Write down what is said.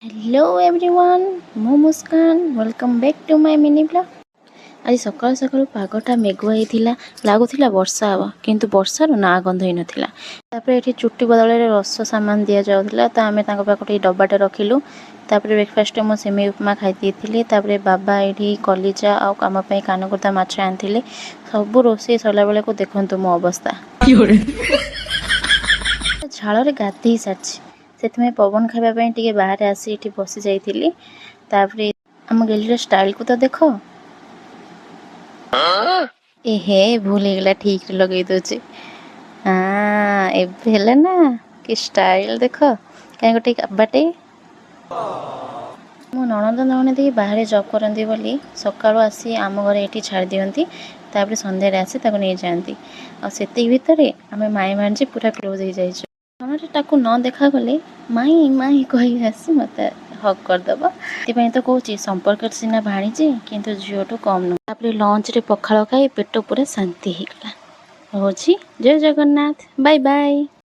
Hello everyone मु Muskan welcome back to my mini blog. आज सकाल सकाल पागटा मेघुआ होता लगुला वर्षा हे किंतु वर्षार ना गंध ही नाला। ये चुट्टी बदल रस सामान दि जाऊला तो आम पाखे डब्बाटे रखिलु। ब्रेकफास्ट मो सेमी उपमा खाई बाबा ये कलिजा आउ कम कानकुर्ता माछ आनी सब रोषे सरला बेले को देखु मो अवस्था झाड़ गाधे सारी से पवन खावाई टे बाहर आसी ये बसी जाइली। आम गैलरी स्टाइल को तो देख हे भूल गला ठीक लगे दूचे। हाँ एबे ना कि स्टाइल देख कहीं गोटे बाटे मो ननद नौने देखिए बाहर जॉब करती बोली सका आसी आम घर ये छाड़ दिखती सन्धार आसी नहीं जाती आती भितर आम माई भांजी पूरा क्लोज हो जाइए। ताकू न देखा गले माई माई कही आसी मत हक करदब ये तो कौच संपर्क सीना भाणीजे किंतु झीठू कम नुह। लंच रे पखाड़ खाई पेट पूरा शांति होगा। रोची जय जगन्नाथ बाय बाय।